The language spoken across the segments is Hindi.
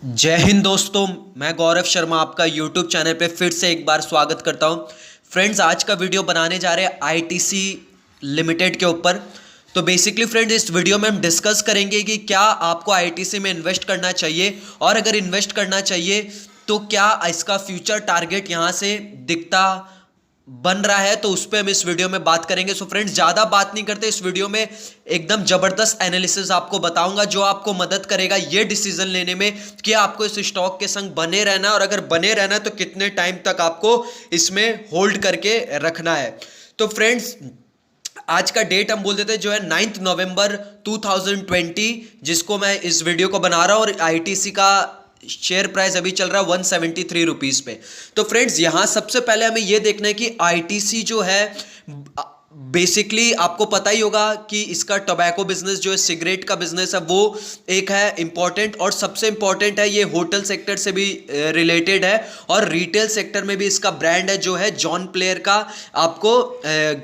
जय हिंद दोस्तों। मैं गौरव शर्मा आपका यूट्यूब चैनल पे फिर से एक बार स्वागत करता हूँ। फ्रेंड्स, आज का वीडियो बनाने जा रहे हैं आईटीसी लिमिटेड के ऊपर। तो बेसिकली फ्रेंड्स, इस वीडियो में हम डिस्कस करेंगे कि क्या आपको आईटीसी में इन्वेस्ट करना चाहिए, और अगर इन्वेस्ट करना चाहिए तो क्या इसका फ्यूचर टारगेट यहाँ से दिखता बन रहा है, तो उस पर हम इस वीडियो में बात करेंगे। सो फ्रेंड्स, ज़्यादा बात नहीं करते, इस वीडियो में एकदम ज़बरदस्त एनालिसिस आपको बताऊंगा जो आपको मदद करेगा ये डिसीजन लेने में कि आपको इस स्टॉक के संग बने रहना है, और अगर बने रहना है तो कितने टाइम तक आपको इसमें होल्ड करके रखना है। तो फ्रेंड्स, आज का डेट हम बोल देते हैं जो है 9 नवंबर 2020, जिसको मैं इस वीडियो को बना रहा हूँ, और आईटीसी का शेयर प्राइस अभी चल रहा है 173 रुपीज़ पे। तो फ्रेंड्स, यहाँ सबसे पहले हमें ये देखना है कि आईटीसी जो है बेसिकली आपको पता ही होगा कि इसका टोबैको बिजनेस जो है, सिगरेट का बिजनेस है, वो एक है इंपॉर्टेंट, और सबसे इंपॉर्टेंट है ये होटल सेक्टर से भी रिलेटेड है, और रिटेल सेक्टर में भी इसका ब्रांड है जो है जॉन प्लेयर का। आपको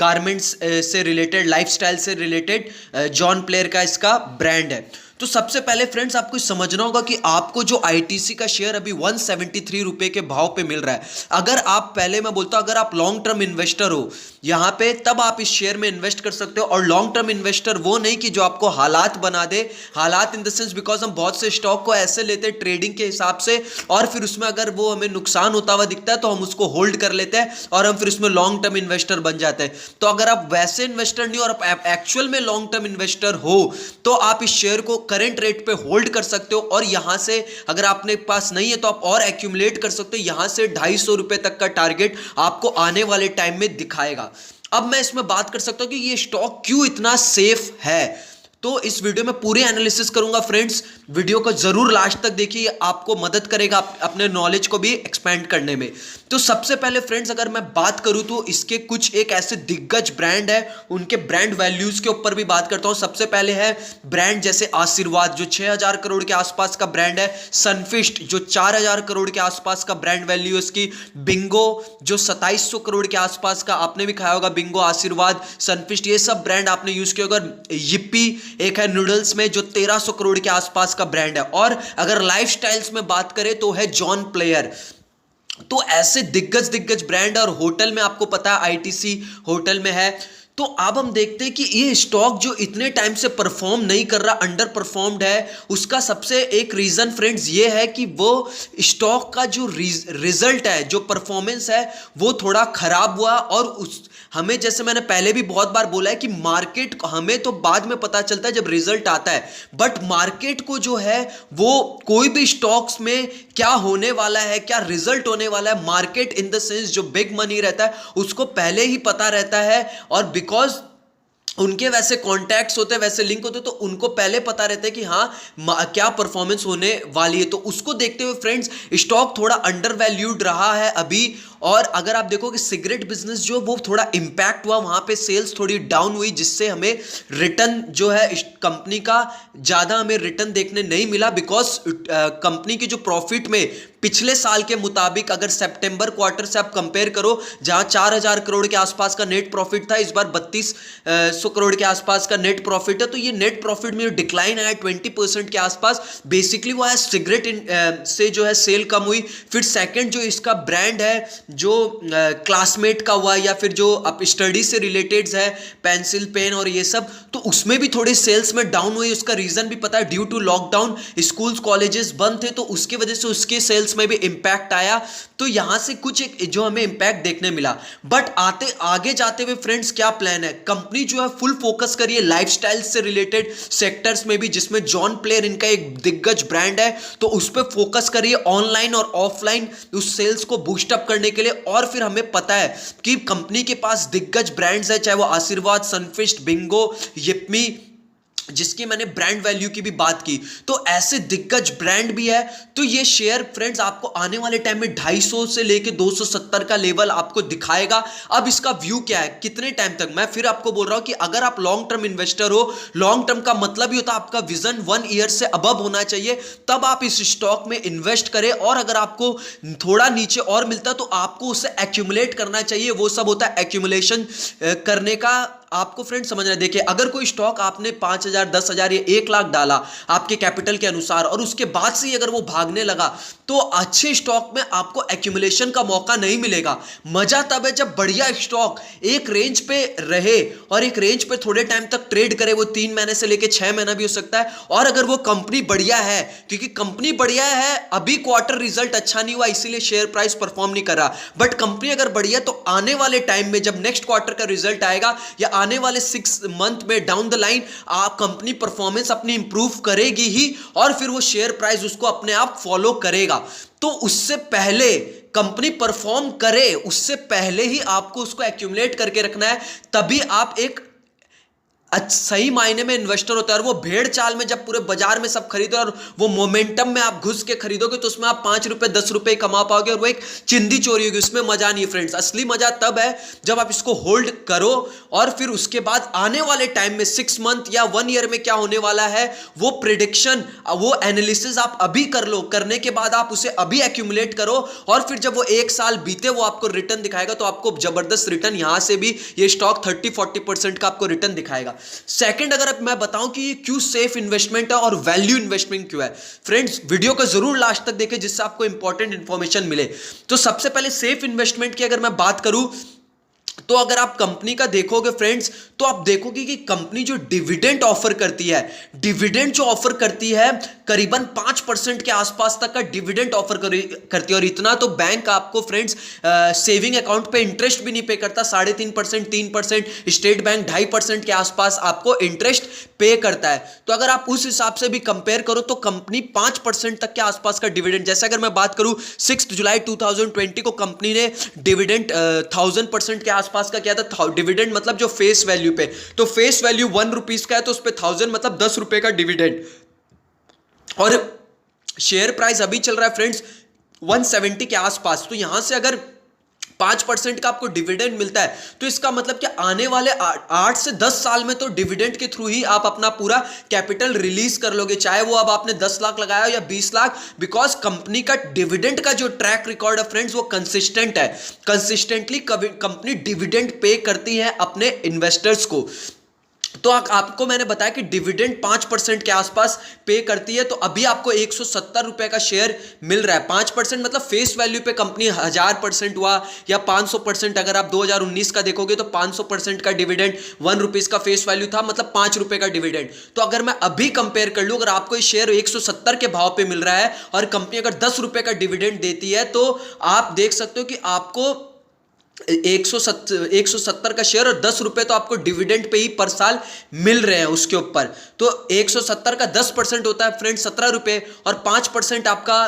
गारमेंट्स से रिलेटेड, लाइफस्टाइल से रिलेटेड जॉन प्लेयर का इसका ब्रांड है। तो सबसे पहले फ्रेंड्स, आपको समझना होगा कि आपको जो आईटीसी का शेयर अभी 173 रुपए के भाव पे मिल रहा है, अगर आप पहले मैं बोलता हूं अगर आप लॉन्ग टर्म इन्वेस्टर हो यहां पे, तब आप इस शेयर में इन्वेस्ट कर सकते हो। और लॉन्ग टर्म इन्वेस्टर वो नहीं कि जो आपको हालात बना दे, हालात इन द सेंस, बिकॉज हम बहुत से स्टॉक को ऐसे लेते हैं ट्रेडिंग के हिसाब से, और फिर उसमें अगर वो हमें नुकसान होता हुआ दिखता है तो हम उसको होल्ड कर लेते हैं और हम फिर उसमें लॉन्ग टर्म इन्वेस्टर बन जाते हैं। तो अगर आप वैसे इन्वेस्टर नहीं और आप एक्चुअल में लॉन्ग टर्म इन्वेस्टर हो, तो आप इस शेयर को करंट रेट पे होल्ड कर सकते हो, और यहां से अगर आपने पास नहीं है तो आप और एक्यूमुलेट कर सकते हो। यहां से 250 रुपए तक का टारगेट आपको आने वाले टाइम में दिखाएगा। अब मैं इसमें बात कर सकता हूं कि ये स्टॉक क्यों इतना सेफ है, तो इस वीडियो में पूरे एनालिसिस करूंगा। फ्रेंड्स, वीडियो को जरूर लास्ट तक देखिए, आपको मदद करेगा अपने नॉलेज को भी एक्सपेंड करने में। तो सबसे पहले फ्रेंड्स, अगर मैं बात करूं तो इसके कुछ एक ऐसे दिग्गज ब्रांड है, उनके ब्रांड वैल्यूज के ऊपर भी बात करता हूं। सबसे पहले है ब्रांड जैसे आशीर्वाद जो 6000 करोड़ के आसपास का ब्रांड है, सनफिस्ट जो 4000 करोड़ के आसपास का ब्रांड वैल्यू है इसकी, बिंगो जो 2700 करोड़ के आसपास का, आपने भी खाया होगा बिंगो, आशीर्वाद, सनफिस्ट, ये सब ब्रांड आपने यूज किया होगा। yippee एक है नूडल्स में जो 1300 करोड़ के आसपास का ब्रांड है, और अगर लाइफस्टाइल्स में बात करें तो है जॉन प्लेयर। तो ऐसे दिग्गज ब्रांड, और होटल में आपको पता है आईटीसी होटल में है। तो अब हम देखते हैं कि ये स्टॉक जो इतने टाइम से परफॉर्म नहीं कर रहा, अंडर परफॉर्म्ड है, उसका सबसे एक रीजन फ्रेंड्स ये है कि वो स्टॉक का जो रिजल्ट है, जो परफॉर्मेंस है, वो थोड़ा खराब हुआ। और उस हमें, जैसे मैंने पहले भी बहुत बार बोला है कि मार्केट हमें तो बाद में पता चलता है जब रिजल्ट आता है, बट मार्केट को जो है वो कोई भी स्टॉक्स में क्या होने वाला है, क्या रिजल्ट होने वाला है, मार्केट इन द सेंस जो बिग मनी रहता है उसको पहले ही पता रहता है। और बिकॉज उनके वैसे कॉन्टैक्ट्स होते हैं, वैसे लिंक होते हैं, तो उनको पहले पता रहता है कि हाँ क्या परफॉर्मेंस होने वाली है। तो उसको देखते हुए फ्रेंड्स, स्टॉक थोड़ा अंडर वैल्यूड रहा है अभी। और अगर आप देखो कि सिगरेट बिजनेस जो वो थोड़ा इंपैक्ट हुआ, वहां पे सेल्स थोड़ी डाउन हुई, जिससे हमें रिटर्न जो है कंपनी का ज़्यादा हमें रिटर्न देखने नहीं मिला, बिकॉज कंपनी की जो प्रॉफिट में पिछले साल के मुताबिक अगर सितंबर क्वार्टर से आप कंपेयर करो, जहां 4000 करोड़ के आसपास का नेट प्रॉफिट था, इस बार 3200 करोड़ के आसपास का नेट प्रॉफिट है। तो ये नेट प्रॉफिट में डिक्लाइन आया 20% के आसपास, बेसिकली वो है सिगरेट से जो है सेल कम हुई। फिर सेकंड जो इसका ब्रांड है जो क्लासमेट का हुआ, या फिर जो आप स्टडी से रिलेटेड है, पेंसिल पेन और ये सब, तो उसमें भी थोड़ी सेल्स में डाउन हुई। उसका रीजन भी पता है, due to lockdown schools colleges बंद थे, तो उसके वजह से उसके सेल्स में भी इंपैक्ट आया। तो यहां से कुछ एक जो हमें इंपैक्ट देखने मिला। बट आगे जाते हुए फ्रेंड्स, क्या प्लान है, कंपनी जो है फुल फोकस करिए लाइफस्टाइल से रिलेटेड सेक्टर्स में भी, जिसमें जॉन प्लेयर इनका एक दिग्गज ब्रांड है, तो उस पर फोकस करिए ऑनलाइन और ऑफलाइन उस सेल्स को बूस्ट अप करने के लिए। और फिर हमें पता है कि कंपनी के पास दिग्गज ब्रांड्स है, चाहे वो आशीर्वाद, सनफिस्ट, बिंगो, yippee, जिसकी मैंने ब्रांड वैल्यू की भी बात की, तो ऐसे दिग्गज ब्रांड भी है। तो ये शेयर फ्रेंड्स आपको आने वाले टाइम में 250 से लेके 270 का लेवल आपको दिखाएगा। अब इसका व्यू क्या है, कितने टाइम तक, मैं फिर आपको बोल रहा हूं कि अगर आप लॉन्ग टर्म इन्वेस्टर हो, लॉन्ग टर्म का मतलब ही होता है आपका विजन 1 ईयर से अबव होना चाहिए, तब आप इस स्टॉक में इन्वेस्ट करें। और अगर आपको थोड़ा नीचे और मिलता है तो आपको उसे एक्यूमुलेट करना चाहिए। वो सब होता है एक्यूमुलेशन करने का आपको फ्रेंड समझना है। देखिए, अगर कोई स्टॉक आपने 5,000, 10,000 या 1 लाख डाला आपके कैपिटल के अनुसार और उसके बाद से ही अगर वो भागने लगा, तो अच्छे स्टॉक में आपको एक्यूमुलेशन का मौका नहीं मिलेगा। मजा तब है जब बढ़िया स्टॉक एक रेंज पे रहे और एक रेंज पे थोड़े टाइम तक ट्रेड करे, वो 3 महीने से लेके 6 महीना भी हो सकता है। और अगर वो कंपनी बढ़िया है, क्योंकि कंपनी बढ़िया है, अभी क्वार्टर रिजल्ट अच्छा नहीं हुआ इसीलिए शेयर प्राइस परफॉर्म नहीं कर रहा, बट कंपनी अगर बढ़िया है तो आने वाले टाइम में जब नेक्स्ट क्वार्टर का रिजल्ट आएगा या आने वाले 6 मंथ में डाउन द लाइन आप कंपनी परफॉर्मेंस अपनी इंप्रूव करेगी ही और फिर वो शेयर प्राइस उसको अपने आप फॉलो करेगा। तो उससे पहले कंपनी परफॉर्म करे, उससे पहले ही आपको उसको एक्यूमुलेट करके रखना है, तभी आप एक सही मायने में इन्वेस्टर होता है। और वो भेड़ चाल में जब पूरे बाजार में सब खरीदो और वो मोमेंटम में आप घुस के खरीदोगे तो उसमें आप 5 रुपए 10 रुपए कमा पाओगे और वो एक चिंदी चोरी होगी, उसमें मजा नहीं है फ्रेंड्स। असली मजा तब है जब आप इसको होल्ड करो और फिर उसके बाद आने वाले टाइम में 6 मंथ या 1 ईयर में क्या होने वाला है वो प्रिडिक्शन, वो एनालिसिस आप अभी कर लो, करने के बाद आप उसे अभी एक्यूमुलेट करो और फिर जब वो 1 साल बीते वो आपको रिटर्न दिखाएगा, तो आपको जबरदस्त रिटर्न यहां से भी ये स्टॉक 30-40% का आपको रिटर्न दिखाएगा। सेकंड, अगर मैं बताऊं कि ये क्यों सेफ इन्वेस्टमेंट है और वैल्यू इन्वेस्टमेंट क्यों है, फ्रेंड्स वीडियो को जरूर लास्ट तक देखें जिससे आपको इंपॉर्टेंट इंफॉर्मेशन मिले। तो सबसे पहले सेफ इन्वेस्टमेंट की अगर मैं बात करूं तो अगर आप कंपनी का देखोगे फ्रेंड्स, तो आप देखोगे कि कंपनी जो डिविडेंड ऑफर करती है, डिविडेंड जो ऑफर करती है करीबन 5% के आसपास तक का डिविडेंड ऑफर करती है। और इतना तो बैंक आपको फ्रेंड्स सेविंग अकाउंट पे इंटरेस्ट भी नहीं पे करता, 3.5%, 3%, स्टेट बैंक 2.5% के आसपास आपको इंटरेस्ट पे करता है। तो अगर आप उस हिसाब से भी कंपेयर करो तो कंपनी 5% तक के आसपास का डिविडेंड, जैसे अगर मैं बात करूं 6 जुलाई 2020 को कंपनी ने डिविडेंड 1000% के आसपास का किया था। डिविडेंड मतलब जो फेस वैल्यू पे, तो फेस वैल्यू 1 रुपीज का है तो उस पर 1000 मतलब 10 रुपए का डिविडेंड। और शेयर प्राइस अभी चल रहा है फ्रेंड्स 170 के आसपास, तो यहां से अगर 5% का आपको डिविडेंड मिलता है तो इसका मतलब कि आने वाले 8 से 10 साल में तो डिविडेंड के थ्रू ही आप अपना पूरा कैपिटल रिलीज कर लोगे, चाहे वो अब आपने 10 लाख लगाया हो या 20 लाख, बिकॉज कंपनी का डिविडेंड का जो ट्रैक रिकॉर्ड है फ्रेंड्स वो कंसिस्टेंट है। कंसिस्टेंटली कंपनी डिविडेंड पे करती है अपने इन्वेस्टर्स को। तो आपको मैंने बताया कि डिविडेंड 5% के आसपास पे करती है, तो अभी आपको 170 रुपए का शेयर मिल रहा है। 5% मतलब फेस वैल्यू पे कंपनी 1000% हुआ या 500%। अगर आप 2019 का देखोगे तो 500% का डिविडेंड 1 रुपीज का फेस वैल्यू था, मतलब 5 रुपए का डिविडेंड। तो अगर मैं अभी कंपेयर कर लूं, अगर आपको ये शेयर 170 के भाव पे मिल रहा है और कंपनी अगर 10 रुपए का डिविडेंड देती है, तो आप देख सकते हो कि आपको 170 का शेयर और 10 रुपए तो आपको डिविडेंड पे ही पर साल मिल रहे हैं उसके ऊपर। तो 170 का 10% होता है फ्रेंड 17 रुपए और 5% आपका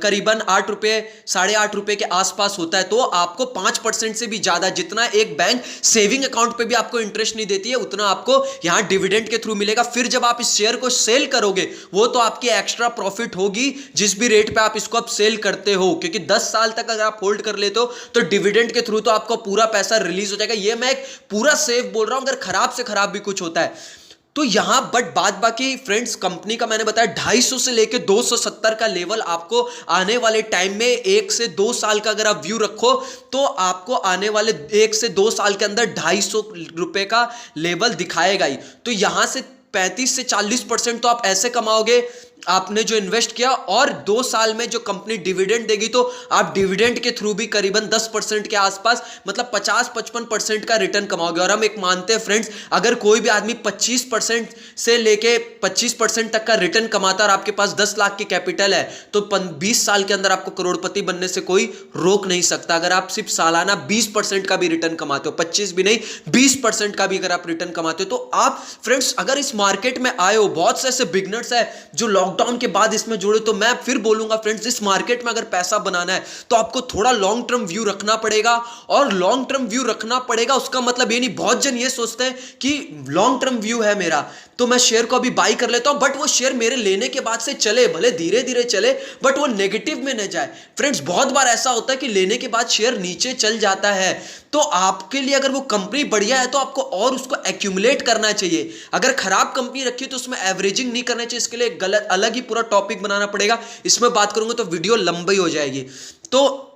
करीबन 8 रुपए 8.5 रुपए के आसपास होता है। तो आपको 5% से भी ज्यादा, जितना एक बैंक सेविंग अकाउंट पे भी आपको इंटरेस्ट नहीं देती है, उतना आपको यहां डिविडेंड के थ्रू मिलेगा। फिर जब आप इस शेयर को सेल करोगे वो तो आपकी एक्स्ट्रा प्रॉफिट होगी जिस भी रेट पे आप इसको अब सेल करते हो, क्योंकि 10 साल तक अगर आप होल्ड कर लेते हो तो डिविडेंड के थ्रू तो आपको पूरा पैसा रिलीज हो जाएगा। ये मैं एक पूरा सेफ बोल रहा हूं, अगर खराब से खराब भी कुछ होता है तो यहां। बट बाद बाकी फ्रेंड्स कंपनी का मैंने बताया 250 से लेके 270 का लेवल आपको आने वाले टाइम में 1 से 2 साल का अगर आप व्यू रखो तो आपको आने वाले 1 से 2 साल के अंदर 250 रुपए का लेवल दिखाएगा ही। तो यहां से 35 से 40% तो आप ऐसे कमाओगे आपने जो इन्वेस्ट किया, और 2 साल में जो कंपनी डिविडेंड देगी तो आप डिविडेंड के थ्रू भी करीबन 10% के आसपास मतलब 50-55% का रिटर्न कमाओगे। और हम एक मानते हैं फ्रेंड्स, अगर कोई भी आदमी 25% से लेके 25% तक का रिटर्न कमाता है और आपके पास 10 लाख की कैपिटल है तो 20 साल के अंदर आपको करोड़पति बनने से कोई रोक नहीं सकता। अगर आप सिर्फ सालाना 20% का भी रिटर्न कमाते हो, 25 भी नहीं 20% का भी अगर आप रिटर्न कमाते हो, तो आप फ्रेंड्स अगर इस मार्केट में आए हो, बहुत से ऐसे बिगनर्स है जो लॉकडाउन के बाद इसमें जुड़े, तो मैं फिर बोलूंगा फ्रेंड्स इस मार्केट में अगर पैसा बनाना है तो आपको थोड़ा लॉन्ग टर्म व्यू रखना पड़ेगा। और लॉन्ग टर्म व्यू रखना पड़ेगा उसका मतलब ये नहीं, बहुत जन ये सोचते हैं कि लॉन्ग टर्म व्यू है मेरा तो मैं शेयर को अभी बाई कर लेता हूं, बट वो शेयर मेरे लेने के बाद से चले, भले धीरे धीरे चले बट वो नेगेटिव में न जाए। फ्रेंड्स बहुत बार ऐसा होता है कि लेने के बाद शेयर नीचे चल जाता है, तो आपके लिए अगर वो कंपनी बढ़िया है तो आपको और उसको एक्यूमुलेट करना चाहिए। अगर खराब कंपनी रखी तो उसमें एवरेजिंग नहीं करना चाहिए, इसके लिए अलग ही पूरा टॉपिक बनाना पड़ेगा, इसमें बात करूंगा तो वीडियो लंबी हो जाएगी। तो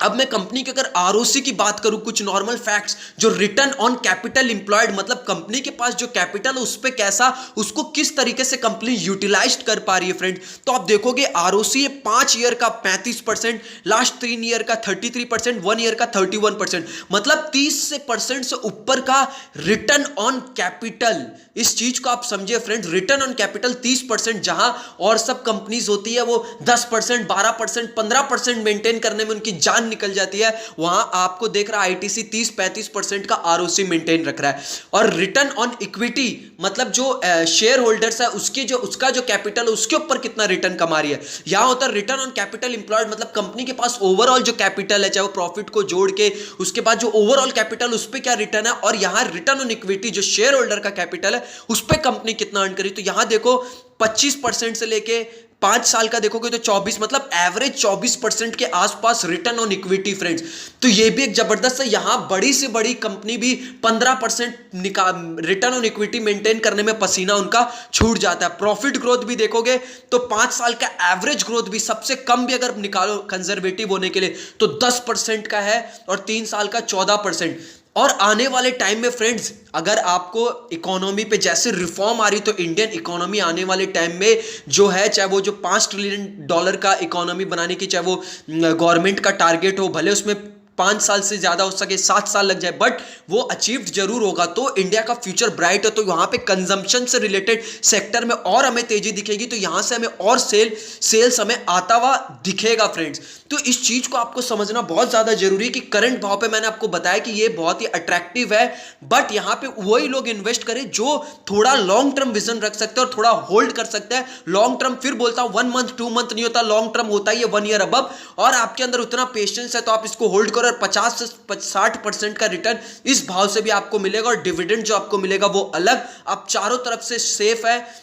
अब मैं कंपनी के अगर आरओसी की बात करूं, कुछ नॉर्मल फैक्ट्स, जो रिटर्न ऑन कैपिटल एम्प्लॉयड, मतलब कंपनी के पास जो कैपिटल है उस पे कैसा, उसको किस तरीके से कंपनी यूटिलाइज कर पा रही है फ्रेंड। तो आप देखोगे आरओसी है 5 ईयर का 35%, लास्ट 3 ईयर का 33%, 1 ईयर का 31%, मतलब 30% से ऊपर का रिटर्न ऑन कैपिटल। इस चीज को आप समझिए फ्रेंड्स, रिटर्न ऑन कैपिटल 30%, जहां और सब कंपनीज होती है वो 10%, 12%, 15% मेंटेन करने में उनकी जान निकल जाती है, वहां आपको देख रहा आईटीसी 30-35% का आरओसी मेंटेन रख रहा है। और रिटर्न ऑन इक्विटी, मतलब जो शेयर होल्डर्स है उसका जो कैपिटल है उसके ऊपर कितना रिटर्न कमा रही है। यहां होता है रिटर्न ऑन कैपिटल एम्प्लॉयड, मतलब कंपनी के पास ओवरऑल जो कैपिटल है, चाहे वो प्रॉफिट को जोड़ के उसके बाद जो ओवरऑल कैपिटल उस पर क्या रिटर्न है, और यहां रिटर्न ऑन इक्विटी जो शेयर होल्डर का कैपिटल है उस पर कंपनी कितना अर्न करी। तो यहां देखो 25% से लेके 5 साल का देखोगे तो 24, मतलब एवरेज 24% के आसपास रिटर्न ऑन इक्विटी फ्रेंड्स। तो ये भी एक जबरदस्त है। यहां बड़ी से बड़ी कंपनी भी 15% रिटर्न ऑन इक्विटी मेंटेन करने में पसीना उनका छूट जाता है। प्रॉफिट ग्रोथ भी देखोगे तो 5 साल का एवरेज ग्रोथ भी सबसे कम भी अगर निकालो कंजर्वेटिव होने के लिए तो 10% का है, और 3 साल का 14%। और आने वाले टाइम में फ्रेंड्स, अगर आपको इकोनॉमी पे जैसे रिफॉर्म आ रही, तो इंडियन इकोनॉमी आने वाले टाइम में जो है, चाहे वो जो $5 ट्रिलियन का इकोनॉमी बनाने की चाहे वो गवर्नमेंट का टारगेट हो, भले उसमें 5 साल से ज्यादा हो सके, 7 साल लग जाए, बट वो अचीव्ड जरूर होगा। तो इंडिया का फ्यूचर ब्राइट है। तो वहां पे कंजम्पशन से रिलेटेड सेक्टर में और हमें तेजी दिखेगी, तो यहां से हमें और सेल्स हमें आता हुआ दिखेगा फ्रेंड्स। तो इस चीज को आपको समझना बहुत ज्यादा जरूरी है कि करंट भाव पे मैंने आपको बताया कि ये बहुत ही अट्रैक्टिव है, बट यहां पे वही लोग इन्वेस्ट करें जो थोड़ा लॉन्ग टर्म विजन रख सकते हैं और थोड़ा होल्ड कर सकते हैं। लॉन्ग टर्म फिर बोलता हूं 1 मंथ 2 मंथ नहीं होता, लॉन्ग टर्म होता ही है 1 ईयर अबव, और आपके अंदर उतना पेशेंस है तो आप इसको होल्ड करो, और 50 से 60% का रिटर्न इस भाव से भी आपको मिलेगा, और डिविडेंड जो आपको मिलेगा वो अलग। आप चारों तरफ से सेफ है।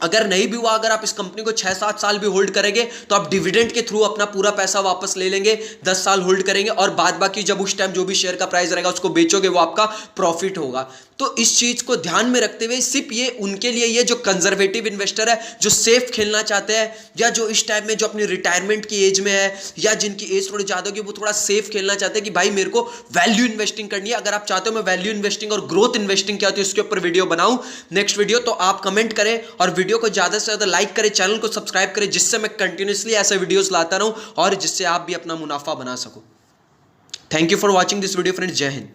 अगर नहीं भी हुआ, अगर आप इस कंपनी को 6-7 साल भी होल्ड करेंगे तो आप डिविडेंड के थ्रू अपना पूरा पैसा वापस ले लेंगे, 10 साल होल्ड करेंगे, और बाद बाकी जब उस टाइम जो भी शेयर का प्राइस रहेगा उसको बेचोगे, वो आपका प्रॉफिट होगा। तो इस चीज को ध्यान में रखते हुए सिर्फ ये उनके लिए, ये जो कंजर्वेटिव इन्वेस्टर है, जो सेफ खेलना चाहते हैं, या जो इस टाइम में जो अपनी रिटायरमेंट की एज में है, या जिनकी एज थोड़ी ज्यादा होगी, वो थोड़ा सेफ खेलना चाहते हैं कि भाई मेरे को वैल्यू इन्वेस्टिंग करनी है। अगर आप चाहते हो मैं वैल्यू इन्वेस्टिंग और ग्रोथ इन्वेस्टिंग क्या होती है उसके ऊपर वीडियो बनाऊं नेक्स्ट वीडियो, तो आप कमेंट करें और वीडियो को ज्यादा से ज्यादा लाइक करें, चैनल को सब्सक्राइब करें, जिससे मैं कंटिन्यूअसली ऐसे वीडियोस लाता रहूं और जिससे आप भी अपना मुनाफा बना सको। Thank you for watching this video friends. जय हिंद।